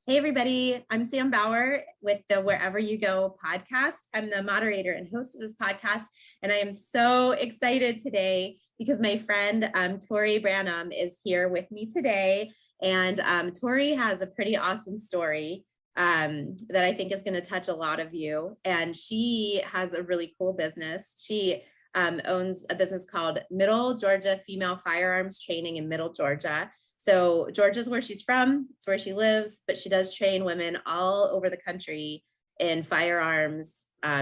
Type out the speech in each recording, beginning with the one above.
Hey, everybody. I'm Sam Bauer with the Wherever You Go podcast. I'm the moderator and host of this podcast. And I am so excited today because my friend Tori Branum is here with me today. And Tori has a pretty awesome story that I think is going to touch a lot of you. And she has a really cool business. She owns a business called Middle Georgia Female Firearms Training in Middle Georgia. So Georgia's where she's from, it's where she lives, but she does train women all over the country in firearms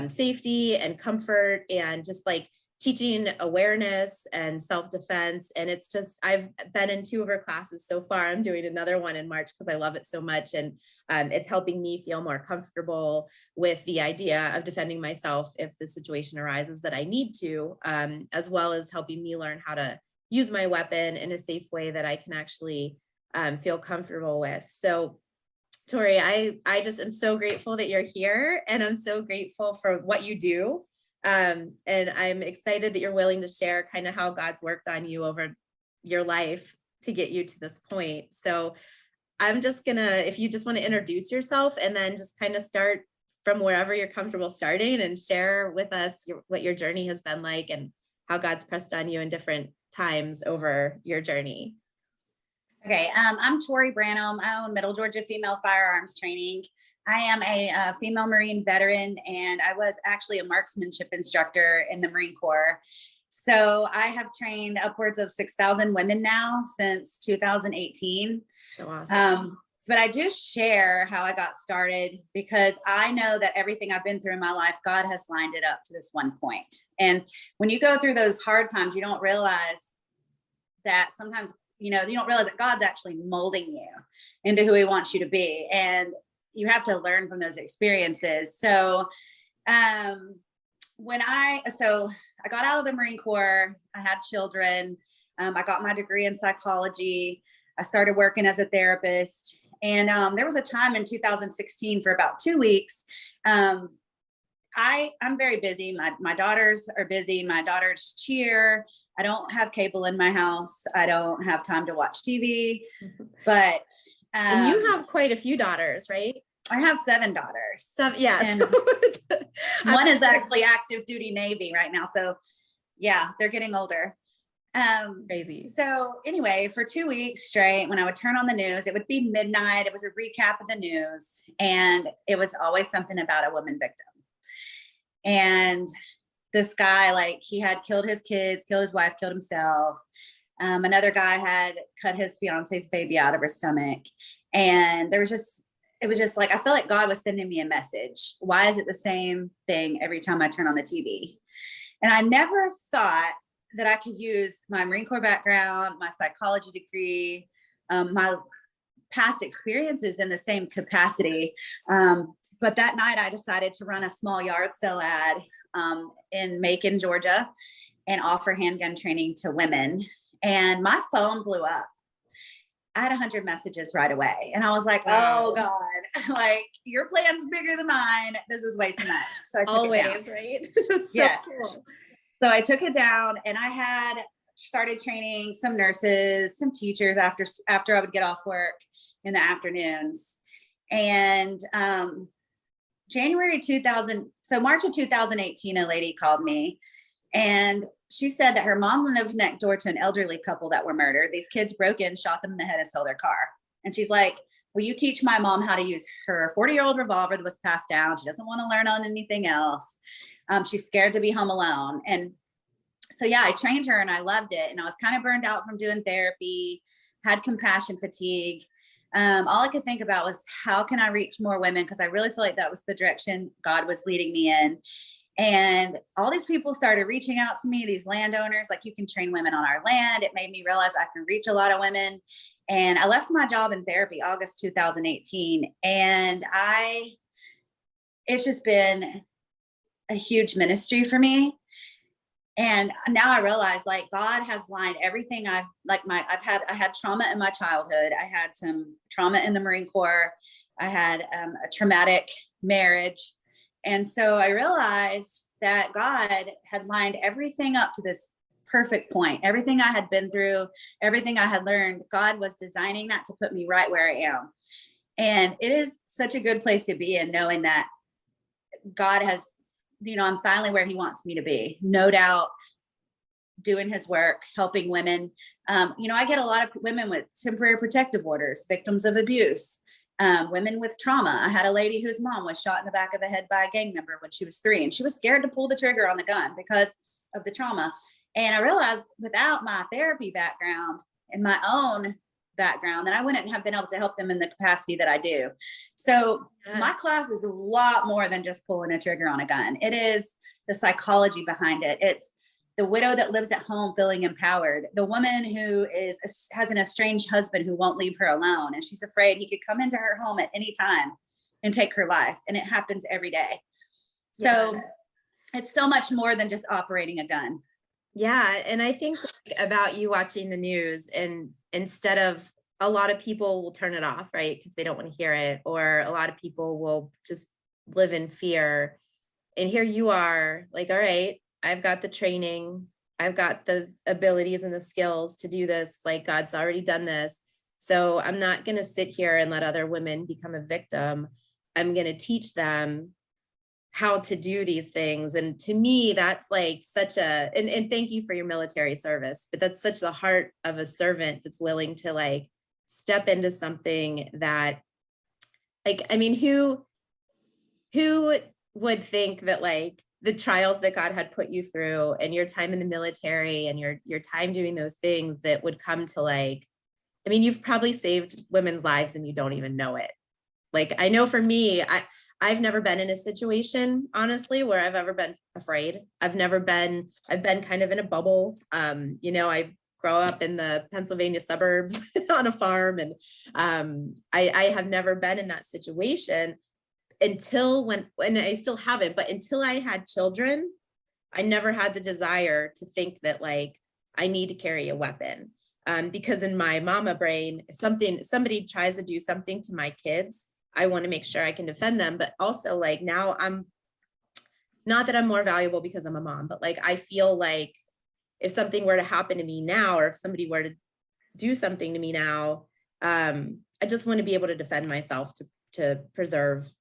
safety and comfort and just like teaching awareness and self-defense. And it's just, I've been in 2 of her classes so far. I'm doing another one in March because I love it so much. And it's helping me feel more comfortable with the idea of defending myself if the situation arises that I need to, as well as helping me learn how to use my weapon in a safe way that I can actually feel comfortable with. So Tori, I just am so grateful that you're here, and I'm so grateful for what you do. And I'm excited that you're willing to share kind of how God's worked on you over your life to get you to this point. So I'm just gonna, if you just want to introduce yourself and then just kind of start from wherever you're comfortable starting and share with us what your journey has been like and how God's pressed on you in different times over your journey. Okay, I'm Tori Branum. I own Middle Georgia Female Firearms Training. I am a female Marine veteran, and I was actually a marksmanship instructor in the Marine Corps. So I have trained upwards of 6,000 women now since 2018. So awesome. But I do share how I got started because I know that everything I've been through in my life, God has lined it up to this one point. And when you go through those hard times, you don't realize that sometimes, you don't realize that God's actually molding you into who he wants you to be. And you have to learn from those experiences. So I got out of the Marine Corps, I had children. I got my degree in psychology. I started working as a therapist. And there was a time in 2016 for about 2 weeks. I'm very busy. My daughters are busy. My daughters cheer. I don't have cable in my house. I don't have time to watch TV. But and you have quite a few daughters, right? I have 7 daughters. Yeah. And one is actually active duty Navy right now. So yeah, they're getting older. Crazy. So anyway, for 2 weeks straight, when I would turn on the news, it would be midnight. It was a recap of the news. And it was always something about a woman victim. And this guy, he had killed his kids, killed his wife, killed himself. Another guy had cut his fiance's baby out of her stomach. And it was just like, I felt like God was sending me a message. Why is it the same thing every time I turn on the TV? And I never thought that I could use my Marine Corps background, my psychology degree, my past experiences in the same capacity. But that night I decided to run a small yard sale ad in Macon, Georgia, and offer handgun training to women. And my phone blew up. I had 100 messages right away. And I was like, oh God, your plan's bigger than mine. This is way too much. So I took it down. Right? Yes. Cool. So I took it down, and I had started training some nurses, some teachers after I would get off work in the afternoons. And March of 2018, a lady called me, and she said that her mom lived next door to an elderly couple that were murdered. These kids broke in, shot them in the head, and stole their car. And she's like, will you teach my mom how to use her 40-year-old revolver that was passed down? She doesn't want to learn on anything else. She's scared to be home alone. And so, yeah, I trained her and I loved it. And I was kind of burned out from doing therapy, had compassion fatigue. All I could think about was, how can I reach more women? Because I really feel like that was the direction God was leading me in. And all these people started reaching out to me, these landowners, like, you can train women on our land. It made me realize I can reach a lot of women. And I left my job in therapy August 2018. And it's just been a huge ministry for me. And now I realize, God has lined everything I had trauma in my childhood. I had some trauma in the Marine Corps. I had a traumatic marriage. And so I realized that God had lined everything up to this perfect point. Everything I had been through, everything I had learned, God was designing that to put me right where I am. And it is such a good place to be in, knowing that God has, I'm finally where he wants me to be. No doubt, doing his work, helping women. I get a lot of women with temporary protective orders, victims of abuse, women with trauma. I had a lady whose mom was shot in the back of the head by a gang member when she was 3, and she was scared to pull the trigger on the gun because of the trauma. And I realized without my therapy background and my own background, that I wouldn't have been able to help them in the capacity that I do. So my class is a lot more than just pulling a trigger on a gun. It is the psychology behind it. It's the widow that lives at home feeling empowered, the woman who has an estranged husband who won't leave her alone, and she's afraid he could come into her home at any time and take her life. And it happens every day. So it's so much more than just operating a gun. Yeah. And I think about you watching the news, and instead of, a lot of people will turn it off, right? Because they don't want to hear it. Or a lot of people will just live in fear. And here you are like, all right, I've got the training, I've got the abilities and the skills to do this. Like, God's already done this. So I'm not going to sit here and let other women become a victim. I'm going to teach them how to do these things. And to me, that's like such and thank you for your military service, but that's such the heart of a servant that's willing to like step into something that, like, I mean, who would think that like the trials that God had put you through and your time in the military and your time doing those things that would come to like, I mean, you've probably saved women's lives and you don't even know it. Like, I know for me, I've never been in a situation, honestly, where I've ever been afraid. I've been kind of in a bubble. I grow up in the Pennsylvania suburbs on a farm, and I have never been in that situation until and I still haven't, but until I had children, I never had the desire to think that like, I need to carry a weapon. Because in my mama brain, if somebody tries to do something to my kids, I want to make sure I can defend them. But also like now I'm not that I'm more valuable because I'm a mom, but like, I feel like if something were to happen to me now, or if somebody were to do something to me now, I just want to be able to defend myself to preserve,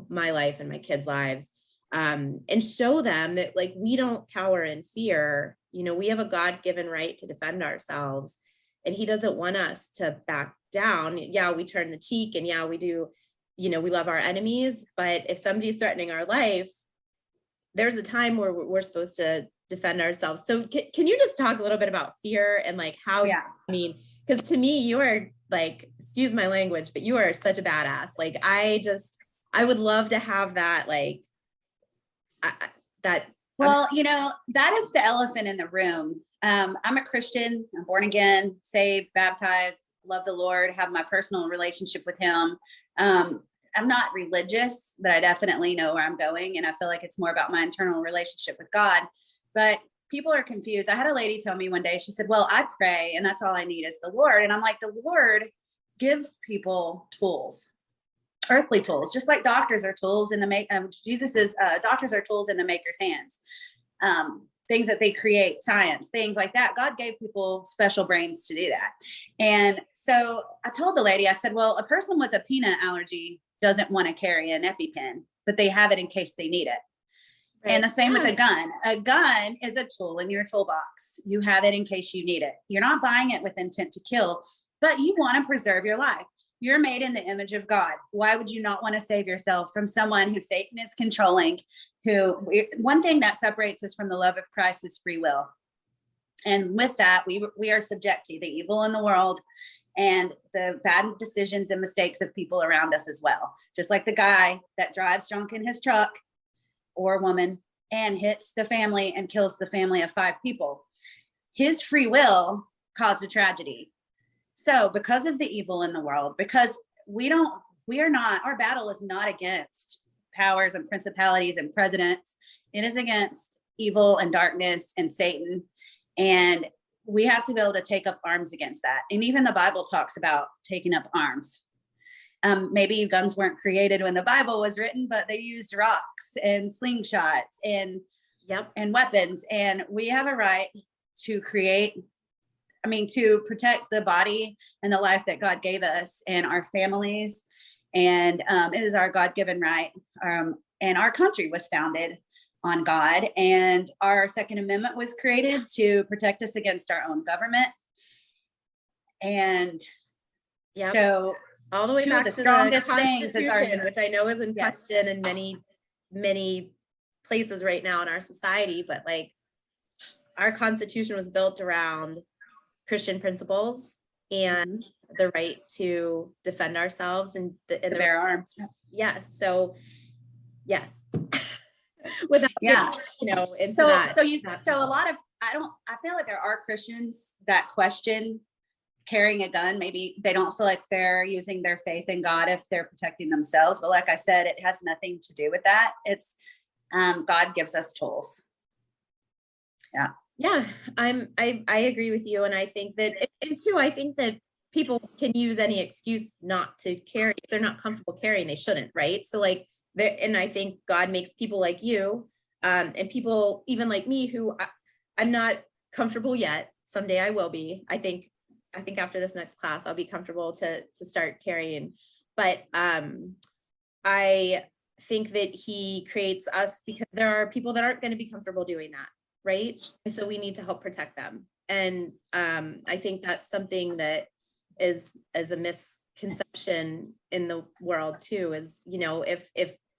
my life and my kids' lives, and show them that like, we don't cower in fear. We have a God-given right to defend ourselves, and he doesn't want us to back down. Yeah, we turn the cheek, and yeah, we do, we love our enemies, but if somebody's threatening our life, there's a time where we're supposed to defend ourselves. So can you just talk a little bit about fear and like how, because to me, you are like, excuse my language, but you are such a badass. Like, I would love to have that, like, that. Well, that is the elephant in the room. I'm a Christian. I'm born again, saved, baptized, love the Lord, have my personal relationship with him. I'm not religious, but I definitely know where I'm going. And I feel like it's more about my internal relationship with God. But people are confused. I had a lady tell me one day, she said, well, I pray and that's all I need is the Lord. And I'm like, the Lord gives people tools, earthly tools, just like doctors are tools in the doctors are tools in the maker's hands. Things that they create, science, things like that. God gave people special brains to do that. And so I told the lady, I said, well, a person with a peanut allergy doesn't want to carry an EpiPen, but they have it in case they need it. Right. And the same with a gun. A gun is a tool in your toolbox. You have it in case you need it. You're not buying it with intent to kill, but you want to preserve your life. You're made in the image of God. Why would you not want to save yourself from someone who Satan is controlling? One thing that separates us from the love of Christ is free will. And with that, we are subject to the evil in the world and the bad decisions and mistakes of people around us as well. Just like the guy that drives drunk in his truck or woman and hits the family and kills the family of 5 people. His free will caused a tragedy. So because of the evil in the world, because our battle is not against powers and principalities and presidents. It is against evil and darkness and Satan. And we have to be able to take up arms against that. And even the Bible talks about taking up arms. Maybe guns weren't created when the Bible was written, but they used rocks and slingshots and weapons. And we have a right to to protect the body and the life that God gave us and our families And it is our God-given right. And our country was founded on God. And our Second Amendment was created to protect us against our own government. And so all the way back the to strongest the things is Constitution, which I know is in Yes. question in many places right now in our society, but like our Constitution was built around Christian principles and the right to defend ourselves and the bear arms. Yes. So yes. Without Yeah. you know, into So that, so a lot of I feel like there are Christians that question carrying a gun. Maybe they don't feel like they're using their faith in God if they're protecting themselves. But like I said, it has nothing to do with that. It's God gives us tools. Yeah. Yeah, I agree with you. And I think that, and two, I think that people can use any excuse not to carry. If they're not comfortable carrying, they shouldn't, right? So like there, and I think God makes people like you, and people even like me who I'm not comfortable yet. Someday I will be. I think after this next class, I'll be comfortable to start carrying. But I think that he creates us because there are people that aren't going to be comfortable doing that, right? And so we need to help protect them. And I think that's something that is a misconception in the world too, is, you know, if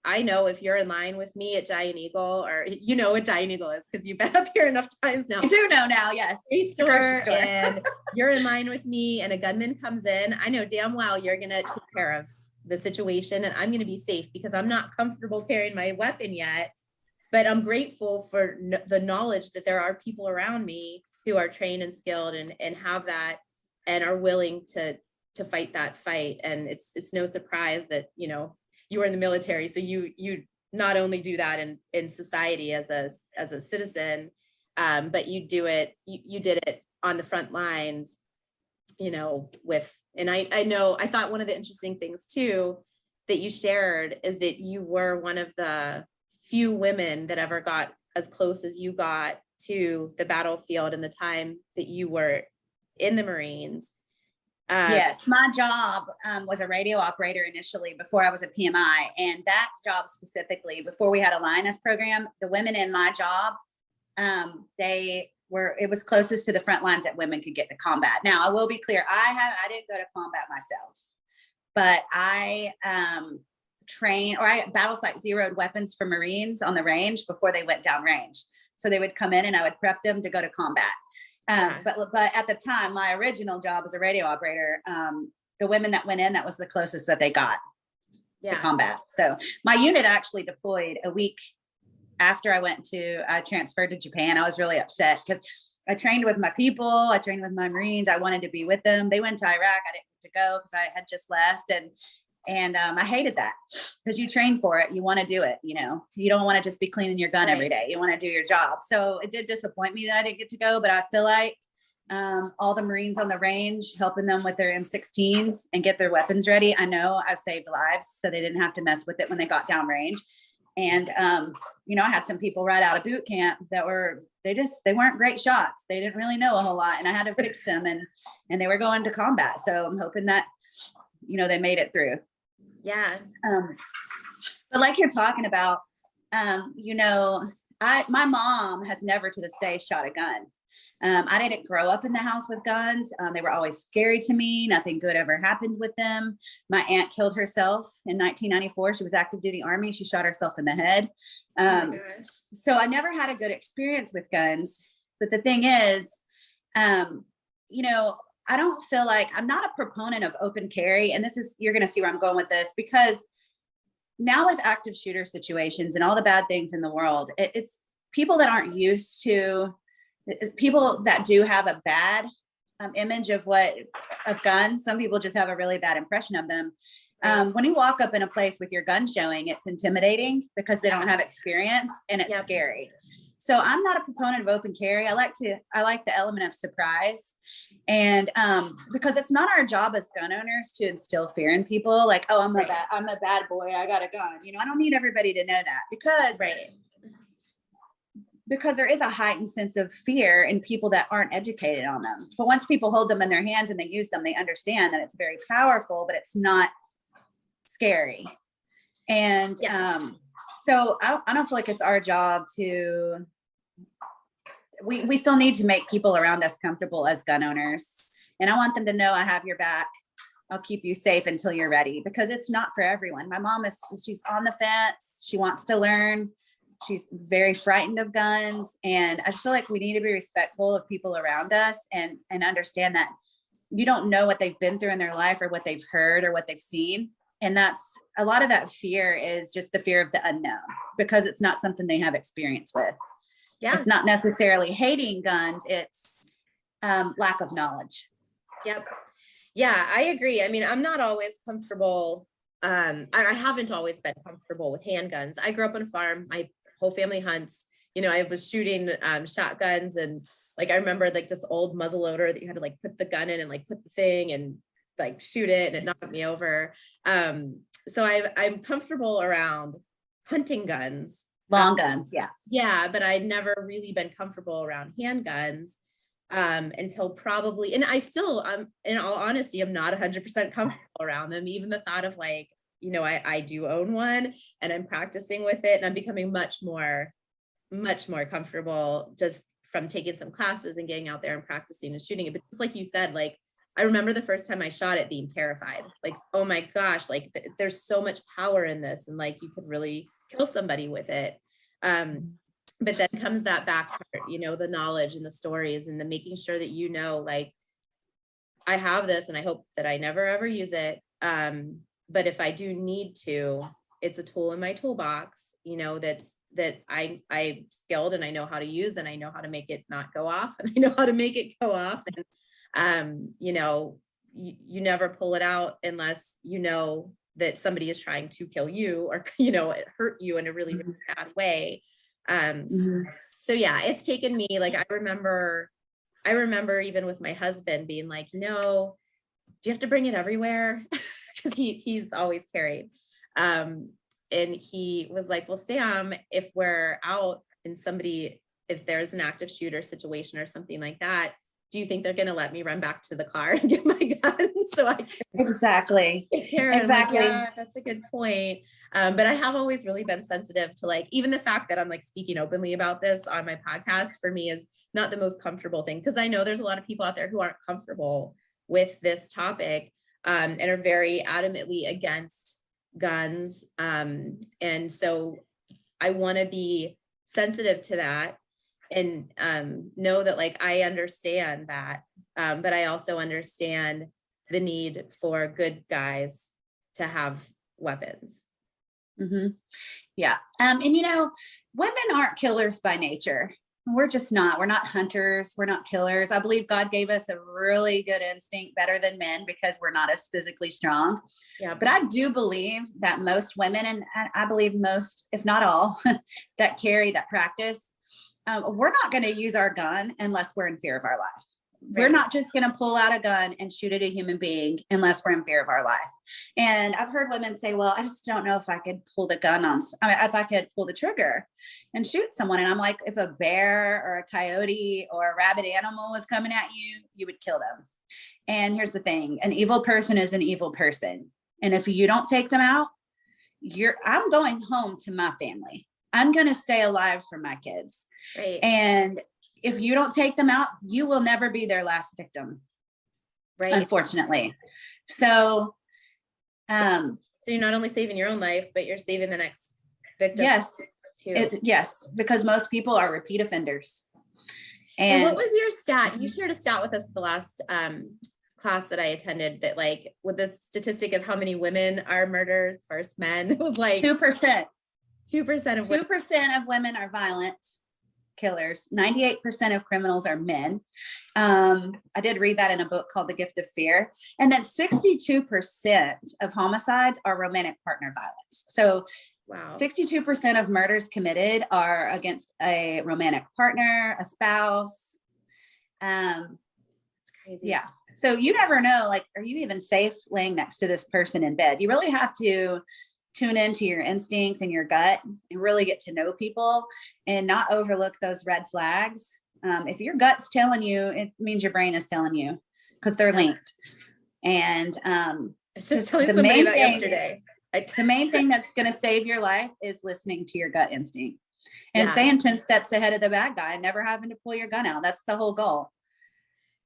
I know if you're in line with me at Giant Eagle, or you know what Giant Eagle is because you've been up here enough times now. I do know now, yes. Store, and you're in line with me and a gunman comes in, I know damn well you're going to take care of the situation and I'm going to be safe because I'm not comfortable carrying my weapon yet. But I'm grateful for the knowledge that there are people around me who are trained and skilled and have that and are willing to fight that fight. And it's no surprise that, you know, you were in the military. So you not only do that in society as a citizen, but you did it on the front lines, you know, and I know, I thought one of the interesting things too, that you shared is that you were one of the few women that ever got as close as you got to the battlefield in the time that you were in the Marines. Yes, my job was a radio operator initially before I was a PMI. And that job specifically, before we had a Lioness program, the women in my job, it was closest to the front lines that women could get to combat. Now, I will be clear, I didn't go to combat myself, but I battle site zeroed weapons for Marines on the range before they went down range. So they would come in and I would prep them to go to combat. But at the time, my original job as a radio operator, the women that went in, that was the closest that they got to combat. So my unit actually deployed a week after I transferred to Japan. I was really upset because I trained with my people. I trained with my Marines. I wanted to be with them. They went to Iraq. I didn't get to go because I had just left. And I hated that because you train for it. You want to do it. You know, you don't want to just be cleaning your gun every day. You want to do your job. So it did disappoint me that I didn't get to go, but I feel like all the Marines on the range, helping them with their M16s and get their weapons ready. I know I've saved lives so they didn't have to mess with it when they got down range. And, you know, I had some people right out of boot camp that they weren't great shots. They didn't really know a whole lot and I had to fix them and they were going to combat. So I'm hoping that, you know, they made it through. Yeah. But like you're talking about, you know, my mom has never to this day shot a gun. I didn't grow up in the house with guns. They were always scary to me. Nothing good ever happened with them. My aunt killed herself in 1994. She was active duty Army. She shot herself in the head. So I never had a good experience with guns. But the thing is, you know, I don't feel like I'm not a proponent of open carry. And you're going to see where I'm going with this, because now with active shooter situations and all the bad things in the world, it's people that aren't used to, people that do have a bad image of guns. Some people just have a really bad impression of them. When you walk up in a place with your gun showing, it's intimidating because they don't have experience and it's scary. So I'm not a proponent of open carry. I like the element of surprise. And because it's not our job as gun owners to instill fear in people, like, oh, I'm a bad boy, I got a gun. You know, I don't need everybody to know that because there is a heightened sense of fear in people that aren't educated on them. But once people hold them in their hands and they use them, they understand that it's very powerful, but it's not scary. And Yes. so I don't feel like it's our job to, we still need to make people around us comfortable as gun owners. And I want them to know I have your back. I'll keep you safe until you're ready, because it's not for everyone. My mom she's on the fence. She wants to learn. She's very frightened of guns. And I just feel like we need to be respectful of people around us and understand that you don't know what they've been through in their life or what they've heard or what they've seen. And that's a lot of that fear is just the fear of the unknown, because it's not something they have experience with. Yeah. It's not necessarily hating guns. It's lack of knowledge. Yep. Yeah, I agree. I mean, I'm not always comfortable. I haven't always been comfortable with handguns. I grew up on a farm. My whole family hunts. You know, I was shooting shotguns, and like I remember like this old muzzle loader that you had to like put the gun in and like put the thing and like shoot it, and it knocked me over. So I'm comfortable around hunting guns. Long guns, yeah. Yeah, but I'd never really been comfortable around handguns until probably, and I still, in all honesty, I'm not 100% comfortable around them. Even the thought of like, you know, I do own one and I'm practicing with it, and I'm becoming much more comfortable just from taking some classes and getting out there and practicing and shooting it. But just like you said, like, I remember the first time I shot it being terrified, like, oh my gosh, like there's so much power in this, and like you could really kill somebody with it. But then comes that back part, you know, the knowledge and the stories and the making sure that, you know, like I have this and I hope that I never ever use it. But if I do need to, it's a tool in my toolbox, you know, that I'm skilled and I know how to use, and I know how to make it not go off, and I know how to make it go off. And, you know, you never pull it out unless you know that somebody is trying to kill you, or, you know, it hurt you in a really, really bad way. So yeah, it's taken me, like, I remember even with my husband being like, you know, do you have to bring it everywhere? Because he's always carried. And he was like, well, Sam, if we're out and if there's an active shooter situation or something like that, do you think they're going to let me run back to the car and get my gun so I can Exactly. take care of it? Exactly. Like, yeah, that's a good point. But I have always really been sensitive to, like, even the fact that I'm like speaking openly about this on my podcast for me is not the most comfortable thing, because I know there's a lot of people out there who aren't comfortable with this topic and are very adamantly against guns. And so I want to be sensitive to that and know that, like, I understand that, but I also understand the need for good guys to have weapons. Mm-hmm. Yeah. And you know, women aren't killers by nature. We're just not. We're not hunters. We're not killers. I believe God gave us a really good instinct, better than men, because we're not as physically strong. Yeah. But I do believe that most women, and I believe most, if not all, that carry that practice, we're not going to use our gun unless we're in fear of our life. Right. We're not just going to pull out a gun and shoot at a human being unless we're in fear of our life. And I've heard women say, well, I just don't know if I could pull the gun if I could pull the trigger and shoot someone. And I'm like, if a bear or a coyote or a rabid animal was coming at you, you would kill them. And here's the thing, an evil person is an evil person. And if you don't take them out, I'm going home to my family. I'm going to stay alive for my kids. Right. And if you don't take them out, you will never be their last victim. Right. Unfortunately. So you're not only saving your own life, but you're saving the next victim. Yes. Too. Yes, because most people are repeat offenders. And what was your stat? You shared a stat with us the last class that I attended, that, like, with the statistic of how many women are murderers versus men, it was like 2%. 2% of women are violent killers. 98% of criminals are men. I did read that in a book called The Gift of Fear. And then 62% of homicides are romantic partner violence. So wow, 62% of murders committed are against a romantic partner, a spouse. It's crazy. Yeah. So you never know, like, are you even safe laying next to this person in bed? You really have to tune into your instincts and your gut and really get to know people and not overlook those red flags. If your gut's telling you, it means your brain is telling you, because they're linked. And I was just telling somebody that yesterday. The main thing that's going to save your life is listening to your gut instinct and staying 10 steps ahead of the bad guy and never having to pull your gun out. That's the whole goal.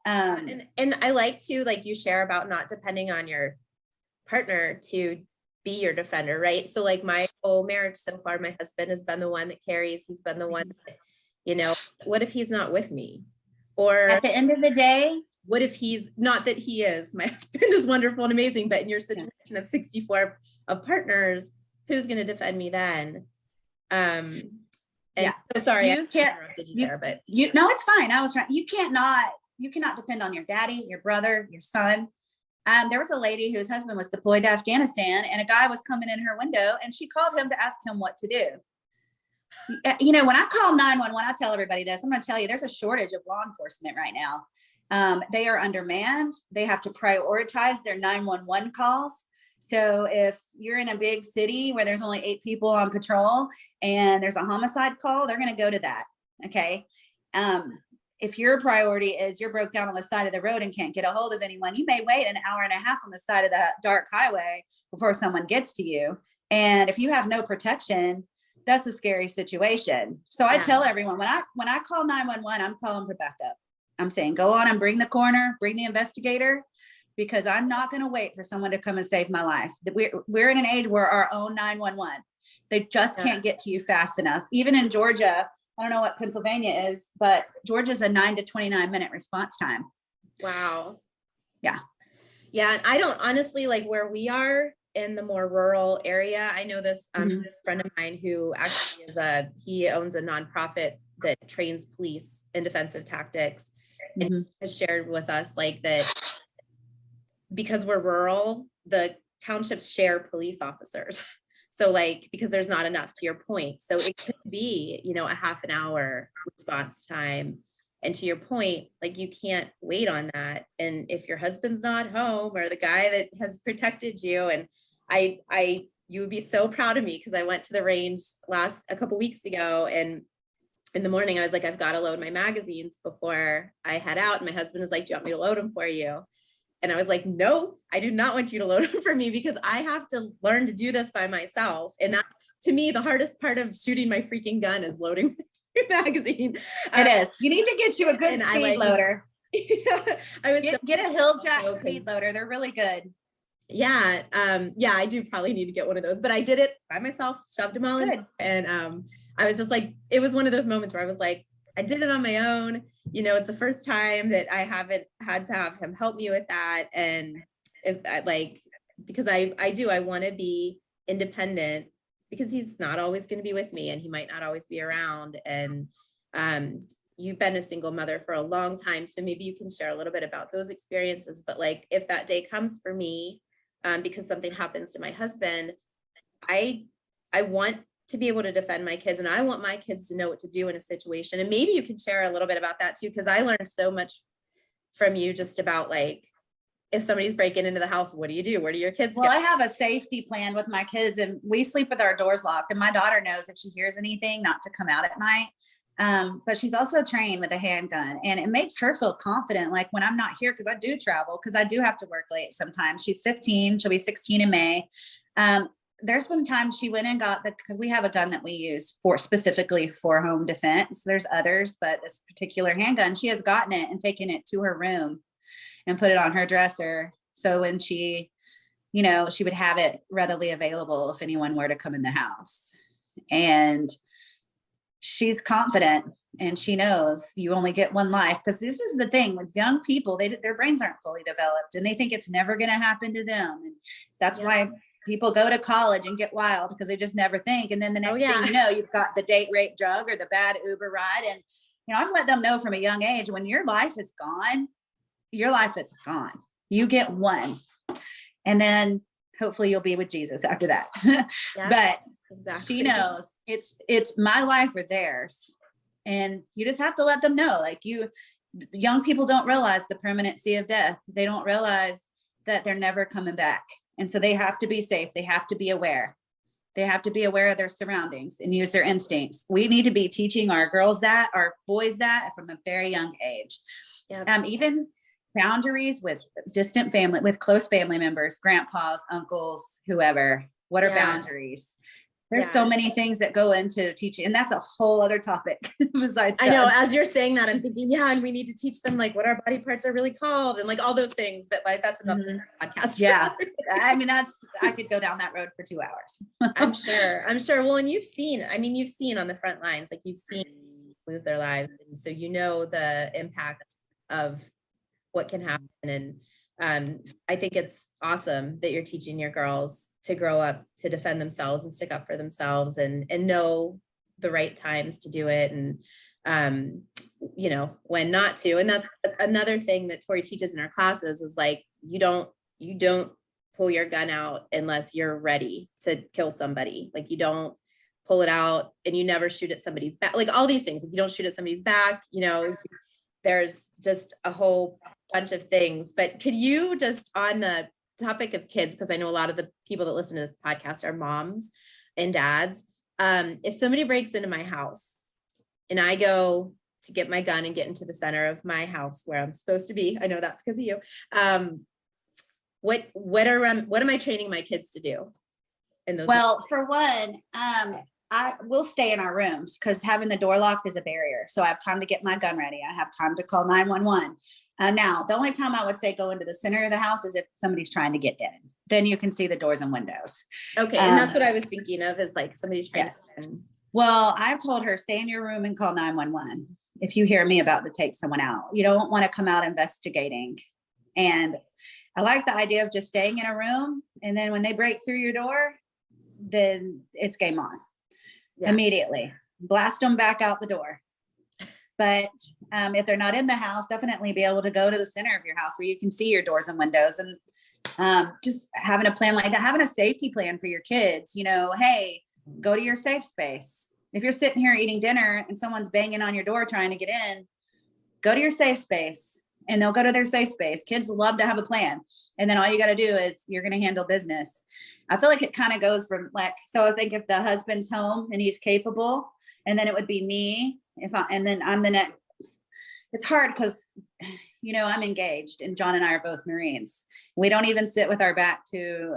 And I like to, like you share about not depending on your partner to be your defender, right? So like my whole marriage so far, my husband has been the one that carries. He's been the one that, you know, what if he's not with me? Or at the end of the day, what if he's not, that he is, my husband is wonderful and amazing, but in your situation of 64 of partners, who's going to defend me then? So sorry, I interrupted you there, but no, it's fine. I was trying, you cannot depend on your daddy, your brother, your son. There was a lady whose husband was deployed to Afghanistan, and a guy was coming in her window, and she called him to ask him what to do. You know, when I call 911, I tell everybody this. I'm going to tell you, there's a shortage of law enforcement right now. They are undermanned. They have to prioritize their 911 calls. So if you're in a big city where there's only 8 people on patrol and there's a homicide call, they're going to go to that. Okay. If your priority is you're broke down on the side of the road and can't get a hold of anyone, you may wait an hour and a half on the side of that dark highway before someone gets to you. And if you have no protection, that's a scary situation. So I tell everyone when I call 911, I'm calling for backup. I'm saying, go on and bring the coroner, bring the investigator, because I'm not going to wait for someone to come and save my life. We're in an age where our own 911, they just can't get to you fast enough. Even in Georgia, I don't know what Pennsylvania is, but Georgia's a 9 to 29 minute response time. Wow. Yeah. Yeah. And I don't honestly, like where we are in the more rural area. I know this friend of mine who actually he owns a nonprofit that trains police in defensive tactics, and has shared with us like that because we're rural, the townships share police officers. So like, because there's not enough, to your point. So it could be, you know, a half an hour response time. And to your point, like you can't wait on that. And if your husband's not home or the guy that has protected you, and you would be so proud of me because I went to the range a couple weeks ago, and in the morning I was like, I've got to load my magazines before I head out. And my husband is like, do you want me to load them for you? And I was like, no, I do not want you to load them for me because I have to learn to do this by myself. And that, to me, the hardest part of shooting my freaking gun is loading my magazine. It is. You need to get you a good speed loader. I was get a Hill Jack speed loader. They're really good. Yeah. I do probably need to get one of those, but I did it by myself, shoved them all in. And I was just like, it was one of those moments where I was like, I did it on my own. You know, it's the first time that I haven't had to have him help me with that. And if I because I want to be independent because he's not always going to be with me and he might not always be around. And you've been a single mother for a long time. So maybe you can share a little bit about those experiences. But like, if that day comes for me, because something happens to my husband, I want to be able to defend my kids, and I want my kids to know what to do in a situation. And maybe you can share a little bit about that too, because I learned so much from you just about like, if somebody's breaking into the house, what do you do? Where do your kids go? Well, I have a safety plan with my kids, and we sleep with our doors locked, and my daughter knows if she hears anything not to come out at night. But she's also trained with a handgun, and it makes her feel confident. Like when I'm not here, because I do travel, because I do have to work late sometimes. She's 15, she'll be 16 in May. There's been times she went and got because we have a gun that we use specifically for home defense. There's others, but this particular handgun, she has gotten it and taken it to her room and put it on her dresser. So when she would have it readily available if anyone were to come in the house. And she's confident and she knows you only get one life, because this is the thing with young people, their brains aren't fully developed and they think it's never going to happen to them. And that's why people go to college and get wild, because they just never think. And then the next thing you know, you've got the date rape drug or the bad Uber ride. And, I've let them know from a young age, when your life is gone, your life is gone. You get one. And then hopefully you'll be with Jesus after that. But she knows it's my life or theirs. And you just have to let them know, like young people don't realize the permanency of death. They don't realize that they're never coming back. And so they have to be safe. They have to be aware. They have to be aware of their surroundings and use their instincts. We need to be teaching our girls that, our boys that, from a very young age. Even boundaries with distant family, with close family members, grandpas, uncles, whoever. What are Yeah. boundaries? There's Yeah. so many things that go into teaching, and that's a whole other topic besides I know, guns. as you're saying that, I'm thinking, yeah, and we need to teach them like what our body parts are really called and like all those things. But like that's another podcast. Yeah. I mean, I could go down that road for 2 hours. I'm sure. Well, and you've seen on the front lines, like you've seen lose their lives. And so you know the impact of what can happen. And I think it's awesome that you're teaching your girls to grow up to defend themselves and stick up for themselves and know the right times to do it and when not to. And that's another thing that Tori teaches in her classes is like you don't pull your gun out unless you're ready to kill somebody. Like you don't pull it out and you never shoot at somebody's back, like all these things. If you don't shoot at somebody's back, there's just a whole bunch of things. But could you just, on the topic of kids, because I know a lot of the people that listen to this podcast are moms and dads. If somebody breaks into my house and I go to get my gun and get into the center of my house where I'm supposed to be, I know that because of you. What am I training my kids to do in those? Well, for one, I will stay in our rooms because having the door locked is a barrier. So I have time to get my gun ready. I have time to call 911. Now, the only time I would say go into the center of the house is if somebody's trying to get in. Then you can see the doors and windows. Okay, and that's what I was thinking of is like somebody's trying to get in. Well, I've told her, stay in your room and call 911 if you hear me about to take someone out. You don't want to come out investigating. And I like the idea of just staying in a room. And then when they break through your door, then it's game on. Yeah. Immediately. Blast them back out the door. But if they're not in the house, definitely be able to go to the center of your house where you can see your doors and windows, and just having a plan like that, having a safety plan for your kids, hey, go to your safe space. If you're sitting here eating dinner and someone's banging on your door trying to get in, go to your safe space and they'll go to their safe space. Kids love to have a plan. And then all you got to do is you're going to handle business. I feel like it kind of goes from so I think if the husband's home and he's capable, and then it would be me and then I'm the next. It's hard because, I'm engaged and John and I are both Marines. We don't even sit with our back to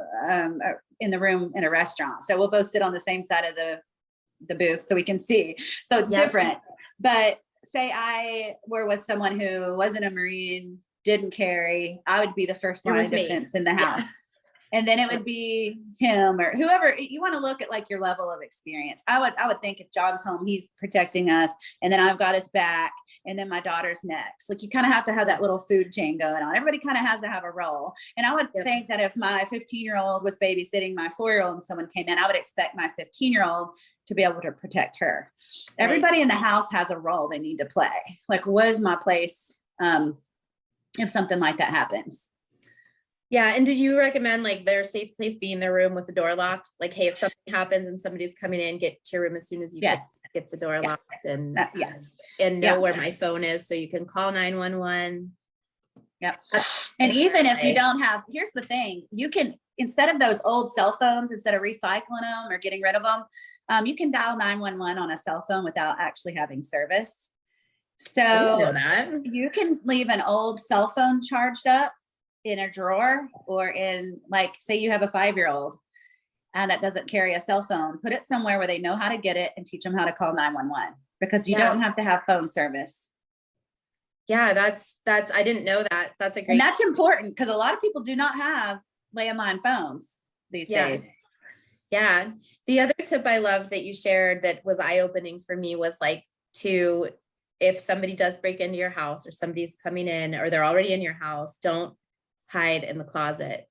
in the room in a restaurant. So we'll both sit on the same side of the booth so we can see. So it's different. But say I were with someone who wasn't a Marine, didn't carry, I would be the first line of defense in the house. And then it would be him or whoever. You want to look at like your level of experience. I would think if John's home, he's protecting us, and then I've got his back, and then my daughter's next. Like you kind of have to have that little food chain going on. Everybody kind of has to have a role. And I would think that if my 15-year-old was babysitting my 4-year-old and someone came in, I would expect my 15-year-old to be able to protect her. Right. Everybody in the house has a role they need to play. Like, what is my place if something like that happens? Yeah. And did you recommend like their safe place being their room with the door locked? Like, hey, if something happens and somebody's coming in, get to your room as soon as you get the door locked and know where my phone is so you can call 911. Yep. And even if you don't have, here's the thing, you can, instead of those old cell phones, instead of recycling them or getting rid of them, you can dial 911 on a cell phone without actually having service. So you can leave an old cell phone charged up in a drawer or in, like, say you have a 5-year-old and that doesn't carry a cell phone, put it somewhere where they know how to get it and teach them how to call 911 because you don't have to have phone service. Yeah, that's, I didn't know that. That's a great. And that's important because a lot of people do not have landline phones these days. Yeah. The other tip I love that you shared that was eye-opening for me was like if somebody does break into your house or somebody's coming in or they're already in your house, don't hide in the closet.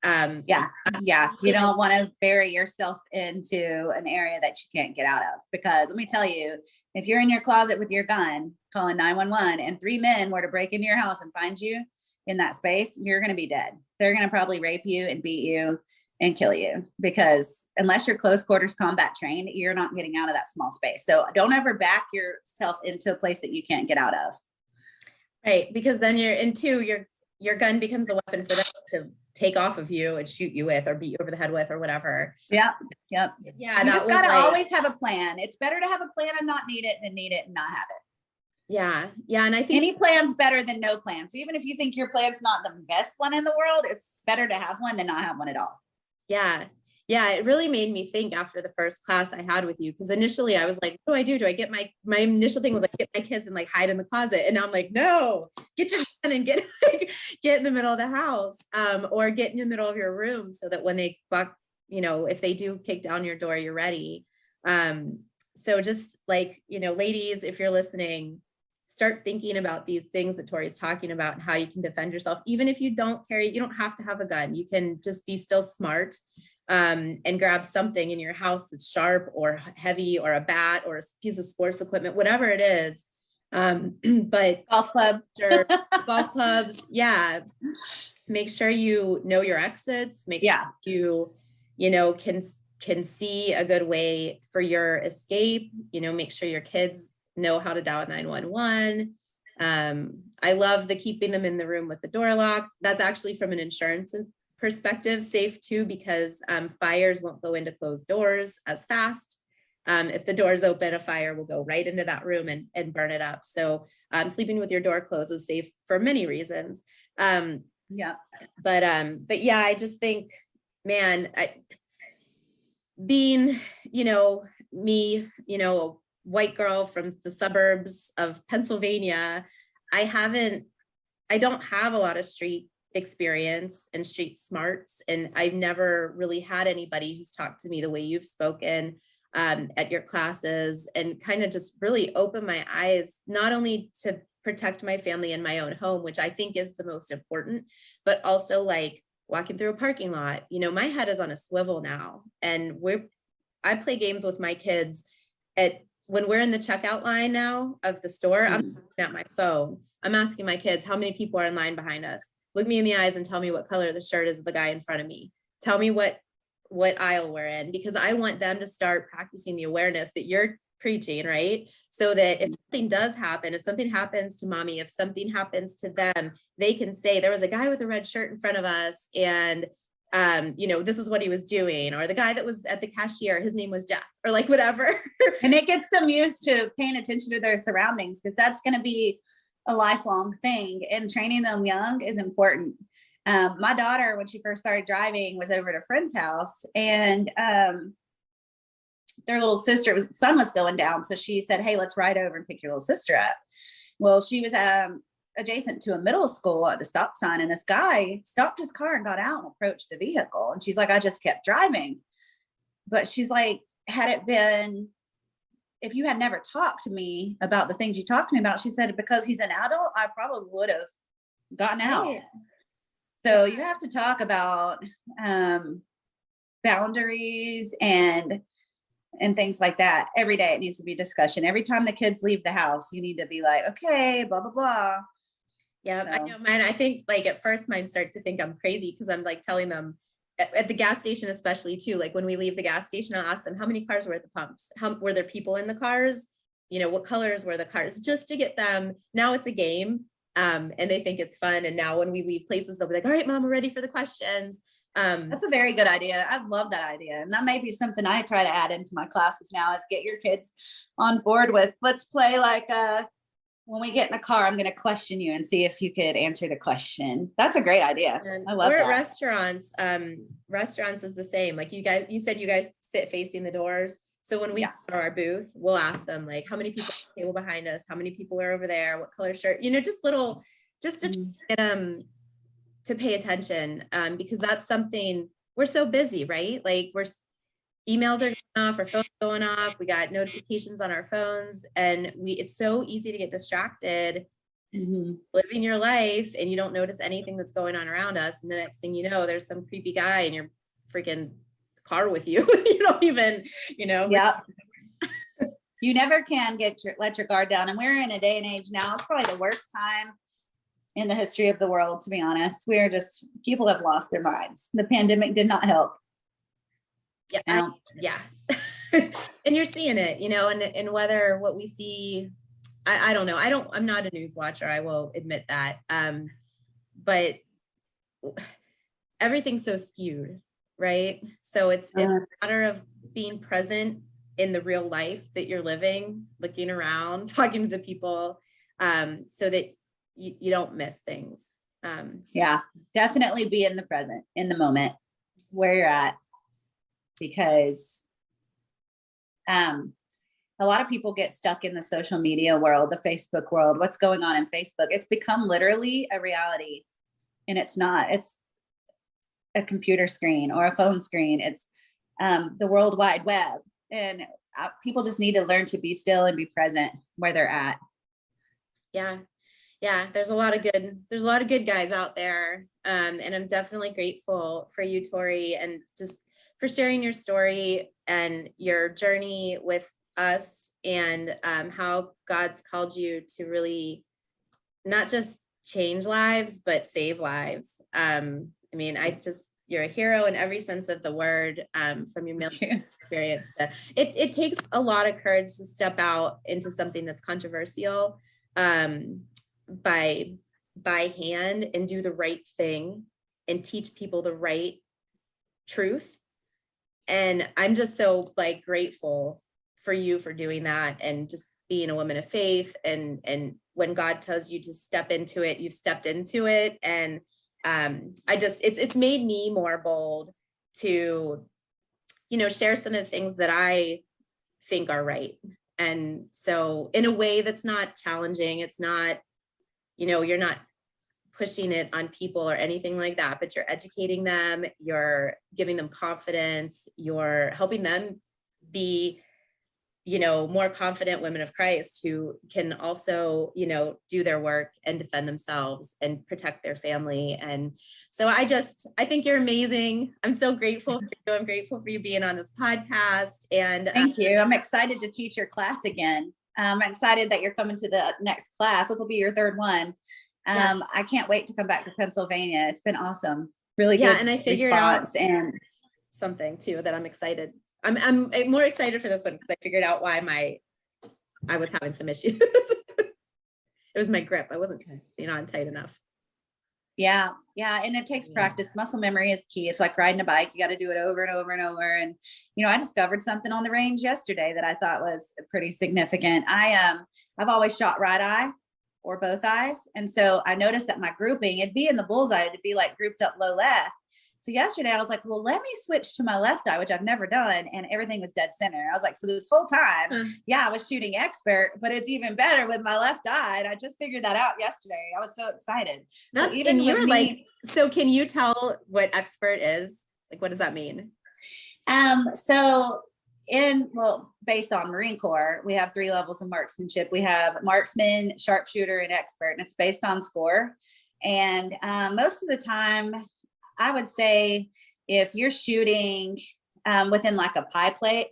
You don't want to bury yourself into an area that you can't get out of, because let me tell you, if you're in your closet with your gun calling 911 and 3 men were to break into your house and find you in that space, you're going to be dead. They're going to probably rape you and beat you and kill you, because unless you're close quarters combat trained, you're not getting out of that small space. So don't ever back yourself into a place that you can't get out of. Right. Because then your gun becomes a weapon for them to take off of you and shoot you with or beat you over the head with or whatever. Yeah. Yep. Yeah. You just got to always have a plan. It's better to have a plan and not need it than need it and not have it. Yeah. Yeah. And I think any plan's better than no plan. So even if you think your plan's not the best one in the world, it's better to have one than not have one at all. Yeah. Yeah, it really made me think after the first class I had with you, because initially I was like, what do I do? Do I get my initial thing was like, get my kids and like hide in the closet. And now I'm like, no, get your gun and get like, get in the middle of the house, or get in the middle of your room so that when they buck, you know, if they do kick down your door, you're ready. So just like, you know, ladies, if you're listening, start thinking about these things that Tori's talking about and how you can defend yourself. Even if you don't have to have a gun, you can just be still smart. And grab something in your house that's sharp or heavy, or a bat or a piece of sports equipment, whatever it is. But Golf club. Golf clubs. Yeah. Make sure you know your exits. Make sure you know, can see a good way for your escape. You know, make sure your kids know how to dial 911. I love the keeping them in the room with the door locked. That's actually from an insurance perspective safe too, because fires won't go into closed doors as fast. If the door's open, a fire will go right into that room and burn it up. So sleeping with your door closed is safe for many reasons. But yeah, I just think, man, being, you know, me, you know, a white girl from the suburbs of Pennsylvania, I don't have a lot of street experience and street smarts. And I've never really had anybody who's talked to me the way you've spoken at your classes, and kind of just really opened my eyes, not only to protect my family in my own home, which I think is the most important, but also like walking through a parking lot. You know, my head is on a swivel now, and I play games with my kids when we're in the checkout line now of the store. I'm looking at my phone. I'm asking my kids, how many people are in line behind us? Look me in the eyes and tell me what color the shirt is of the guy in front of me. Tell me what aisle we're in, because I want them to start practicing the awareness that you're preaching, right? So that if something does happen, if something happens to mommy, if something happens to them, they can say, there was a guy with a red shirt in front of us, and you know, this is what he was doing. Or the guy that was at the cashier, his name was Jeff, or like whatever. And it gets them used to paying attention to their surroundings, because that's going to be a lifelong thing, and training them young is important. My daughter, when she first started driving, was over at a friend's house, and their little son was going down. So she said, hey, let's ride over and pick your little sister up. Well, she was adjacent to a middle school at the stop sign, and this guy stopped his car and got out and approached the vehicle. And she's like, I just kept driving. But she's like, had it been, if you had never talked to me about the things you talked to me about, she said, because he's an adult, I probably would have gotten out. Right. So you have to talk about boundaries and things like that every day. It needs to be discussion. Every time the kids leave the house, you need to be like, okay, blah, blah, blah. Yeah, so. I know mine. I think like at first mine start to think I'm crazy, because I'm like telling them at the gas station, especially too, like when we leave the gas station, I'll ask them, how many cars were at the pumps? How were there people in the cars? You know, what colors were the cars? Just to get them, now it's a game. And they think it's fun. And now when we leave places, they'll be like, all right, mom, we're ready for the questions. That's a very good idea. I love that idea. And that may be something I try to add into my classes now, is get your kids on board with, let's play like when we get in the car, I'm going to question you and see if you could answer the question. That's a great idea. And I love we're that. At restaurants. Restaurants is the same. Like you said you guys sit facing the doors. So when we go to our booth, we'll ask them like, how many people at the table behind us? How many people are over there? What color shirt? You know, just to get them to pay attention, because that's something, we're so busy, right? Like emails are going off, our phones going off, we got notifications on our phones, and it's so easy to get distracted living your life, and you don't notice anything that's going on around us. And the next thing you know, there's some creepy guy in your freaking car with you. You don't even, you know. Yeah. You never can let your guard down. And we're in a day and age now, it's probably the worst time in the history of the world, to be honest. People have lost their minds. The pandemic did not help. Yeah. And you're seeing it, you know, and whether what we see, I don't know. I'm not a news watcher. I will admit that. But everything's so skewed, right? So it's a matter of being present in the real life that you're living, looking around, talking to the people, so that you don't miss things. Yeah, definitely be in the present, in the moment where you're at. because a lot of people get stuck in the social media world, the Facebook world, what's going on in Facebook. It's become literally a reality, and it's not. It's a computer screen or a phone screen. It's the World Wide Web. And people just need to learn to be still and be present where they're at. Yeah. Yeah. There's a lot of good guys out there. And I'm definitely grateful for you, Tori, and just for sharing your story and your journey with us, and how God's called you to really not just change lives, but save lives. I mean, you're a hero in every sense of the word, from your military experience. It takes a lot of courage to step out into something that's controversial, by hand, and do the right thing and teach people the right truth. And I'm just so grateful for you for doing that, and just being a woman of faith. And when God tells you to step into it, you've stepped into it. And it's made me more bold to, share some of the things that I think are right. And so in a way that's not challenging, it's not, you're not pushing it on people or anything like that, but you're educating them, you're giving them confidence, you're helping them be, more confident women of Christ who can also, do their work and defend themselves and protect their family. And so I think you're amazing. I'm so grateful for you. I'm grateful for you being on this podcast. And thank you. I'm excited to teach your class again. I'm excited that you're coming to the next class. This will be your third one. Yes. I can't wait to come back to Pennsylvania. It's been awesome. Really good. Yeah, and I figured out and something too that I'm excited. I'm more excited for this one because I figured out why I was having some issues. It was my grip. I wasn't on tight enough. Yeah. And it takes practice. Muscle memory is key. It's like riding a bike. You got to do it over and over and over. And, I discovered something on the range yesterday that I thought was pretty significant. I've always shot right eye or both eyes. And so I noticed that my grouping, it'd be in the bullseye, it'd be grouped up low left. So yesterday I was like, well, let me switch to my left eye, which I've never done. And everything was dead center. I was like, so this whole time, I was shooting expert, but it's even better with my left eye. And I just figured that out yesterday. I was so excited. That's so even you're so can you tell what expert is? What does that mean? Based on Marine Corps, we have 3 levels of marksmanship. We have marksman, sharpshooter, and expert, and it's based on score. And most of the time, I would say if you're shooting within a pie plate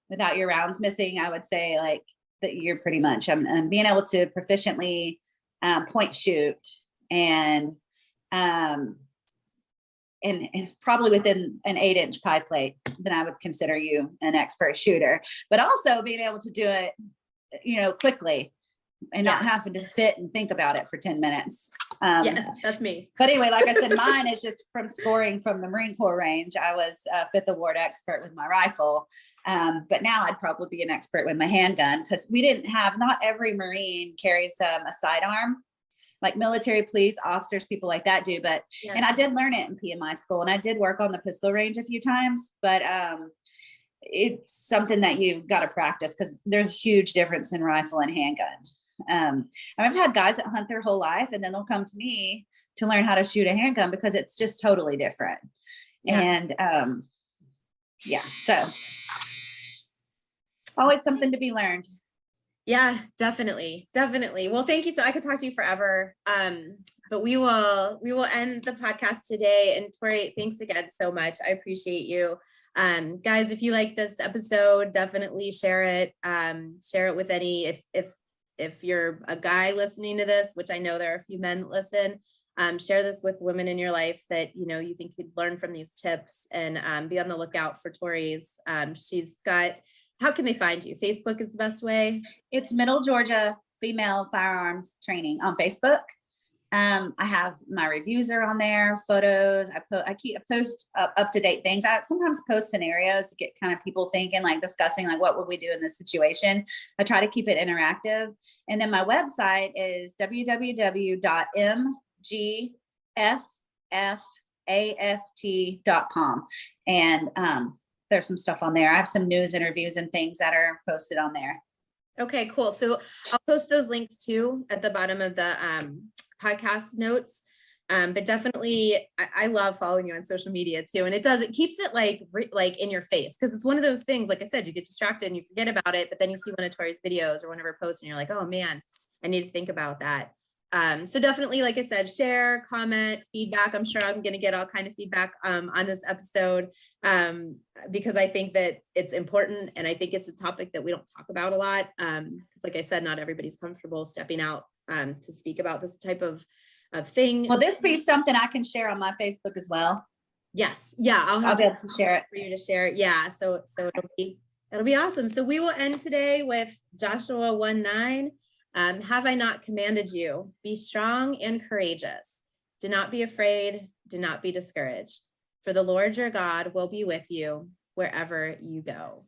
without your rounds missing, I would say that you're pretty much I'm being able to proficiently point shoot and probably within an 8-inch pie plate, then I would consider you an expert shooter. But also being able to do it, quickly and not having to sit and think about it for 10 minutes. That's me. But anyway, like I said, mine is just from scoring from the Marine Corps range. I was a 5th award expert with my rifle. But now I'd probably be an expert with my handgun, because not every Marine carries a sidearm. Like military, police, officers, people like that do. But, and I did learn it in PMI school, and I did work on the pistol range a few times, but it's something that you've got to practice, because there's a huge difference in rifle and handgun. I've had guys that hunt their whole life, and then they'll come to me to learn how to shoot a handgun because it's just totally different. And so always something to be learned. Yeah, definitely. Well, thank you. So I could talk to you forever. But we will end the podcast today. And Tori, thanks again so much. I appreciate you. Guys, if you like this episode, definitely share it. Share it with if you're a guy listening to this, which I know there are a few men that listen, share this with women in your life that, you think could learn from these tips, and be on the lookout for Tori's. How can they find you? Facebook is the best way. It's Middle Georgia Female Firearms Training on Facebook. I have my reviews are on there, photos. I post up to date things. I sometimes post scenarios to get kind of people thinking, discussing, what would we do in this situation. I try to keep it interactive. And then my website is www.mgffast.com. And there's some stuff on there. I have some news interviews and things that are posted on there. Okay, cool. So I'll post those links too at the bottom of the podcast notes. But definitely, I love following you on social media too. And it keeps it like in your face. Cause it's one of those things, like I said, you get distracted and you forget about it, but then you see one of Tori's videos or one of her posts and you're like, oh man, I need to think about that. So definitely, like I said, share, comment, feedback. I'm sure I'm going to get all kind of feedback on this episode because I think that it's important. And I think it's a topic that we don't talk about a lot. Because like I said, not everybody's comfortable stepping out to speak about this type of thing. Will this be something I can share on my Facebook as well? Yes. Yeah. I'll be able to share it for you to share. Yeah. So it'll be awesome. So we will end today with Joshua 1:9. Have I not commanded you? Be strong and courageous. Do not be afraid. Do not be discouraged. For the Lord your God will be with you wherever you go.